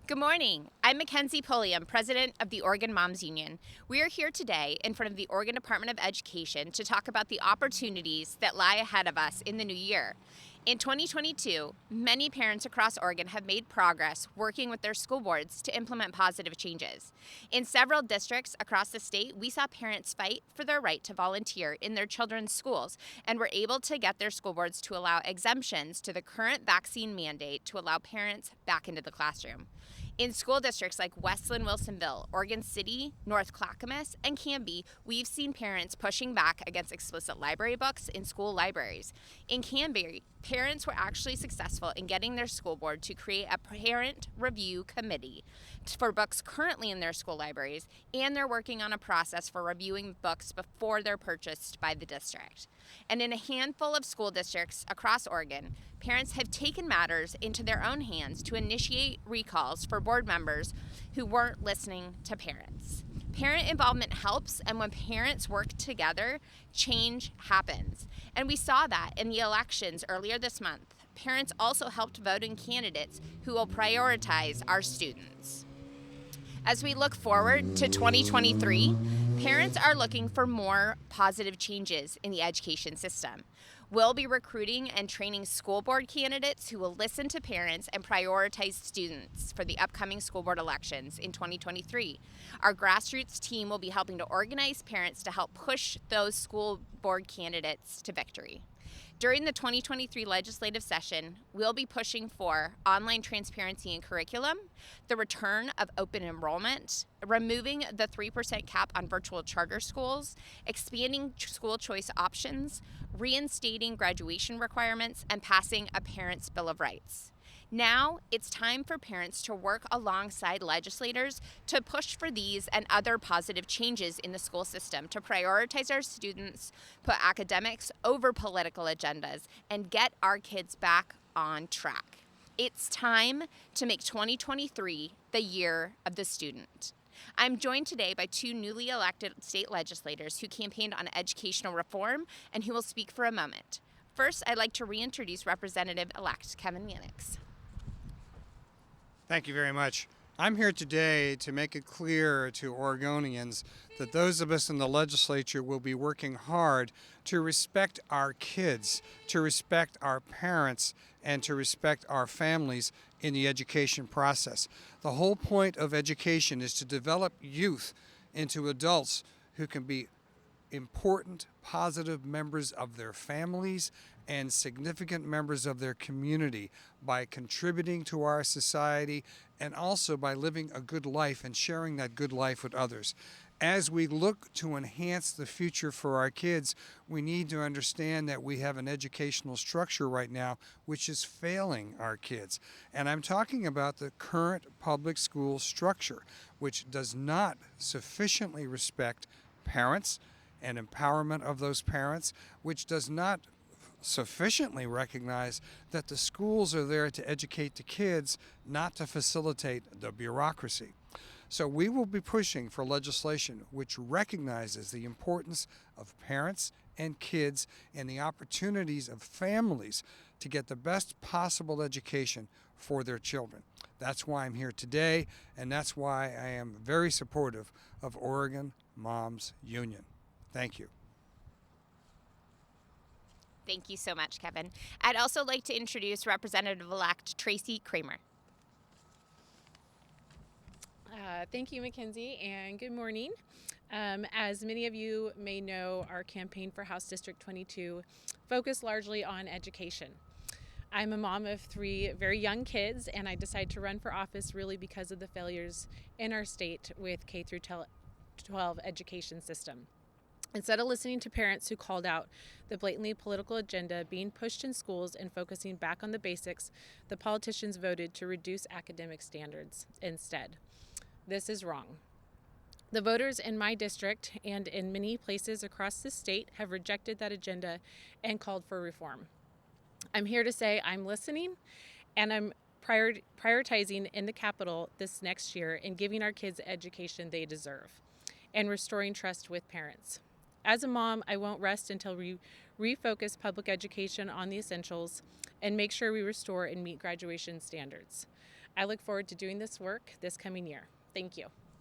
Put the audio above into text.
Good morning. I'm Mackenzie Pulliam, president of the Oregon Moms Union. We are here today in front of the Oregon Department of Education to talk about the opportunities that lie ahead of us in the new year. In 2022, many parents across Oregon have made progress working with their school boards to implement positive changes. In several districts across the state, we saw parents fight for their right to volunteer in their children's schools and were able to get their school boards to allow exemptions to the current vaccine mandate to allow parents back into the classroom. In school districts like Westland Wilsonville, Oregon City, North Clackamas, and Canby, we've seen parents pushing back against explicit library books in school libraries. In Canby, parents were actually successful in getting their school board to create a parent review committee for books currently in their school libraries, and they're working on a process for reviewing books before they're purchased by the district. And in a handful of school districts across Oregon, parents have taken matters into their own hands to initiate recalls for board members who weren't listening to parents. Parent involvement helps, and when parents work together, change happens. And we saw that in the elections earlier this month. Parents also helped vote in candidates who will prioritize our students. As we look forward to 2023, parents are looking for more positive changes in the education system. We'll be recruiting and training school board candidates who will listen to parents and prioritize students for the upcoming school board elections in 2023. Our grassroots team will be helping to organize parents to help push those school board candidates to victory. During the 2023 legislative session, we'll be pushing for online transparency in curriculum, the return of open enrollment, removing the 3% cap on virtual charter schools, expanding school choice options, reinstating graduation requirements, and passing a Parents' Bill of Rights. Now, it's time for parents to work alongside legislators to push for these and other positive changes in the school system to prioritize our students, put academics over political agendas, and get our kids back on track. It's time to make 2023 the year of the student. I'm joined today by two newly elected state legislators who campaigned on educational reform and who will speak for a moment. First, I'd like to reintroduce Representative-elect Kevin Mannix. Thank you very much. I'm here today to make it clear to Oregonians that those of us in the legislature will be working hard to respect our kids, to respect our parents, and to respect our families in the education process. The whole point of education is to develop youth into adults who can be important, positive members of their families and significant members of their community by contributing to our society and also by living a good life and sharing that good life with others. As we look to enhance the future for our kids, we need to understand that we have an educational structure right now which is failing our kids. And I'm talking about the current public school structure, which does not sufficiently respect parents and empowerment of those parents, which does not sufficiently recognize that the schools are there to educate the kids, not to facilitate the bureaucracy. So we will be pushing for legislation which recognizes the importance of parents and kids and the opportunities of families to get the best possible education for their children. That's why I'm here today, and that's why I am very supportive of Oregon Moms Union. Thank you. Thank you so much, Kevin. I'd also like to introduce Representative-elect Tracy Cramer. Thank you, Mackenzie, and good morning. As many of you may know, our campaign for House District 22 focused largely on education. I'm a mom of three very young kids, and I decided to run for office really because of the failures in our state with K through 12 education system. Instead of listening to parents who called out the blatantly political agenda being pushed in schools and focusing back on the basics, the politicians voted to reduce academic standards instead. This is wrong. The voters in my district and in many places across the state have rejected that agenda and called for reform. I'm here to say I'm listening, and I'm prioritizing in the Capitol this next year in giving our kids the education they deserve and restoring trust with parents. As a mom, I won't rest until we refocus public education on the essentials and make sure we restore and meet graduation standards. I look forward to doing this work this coming year. Thank you.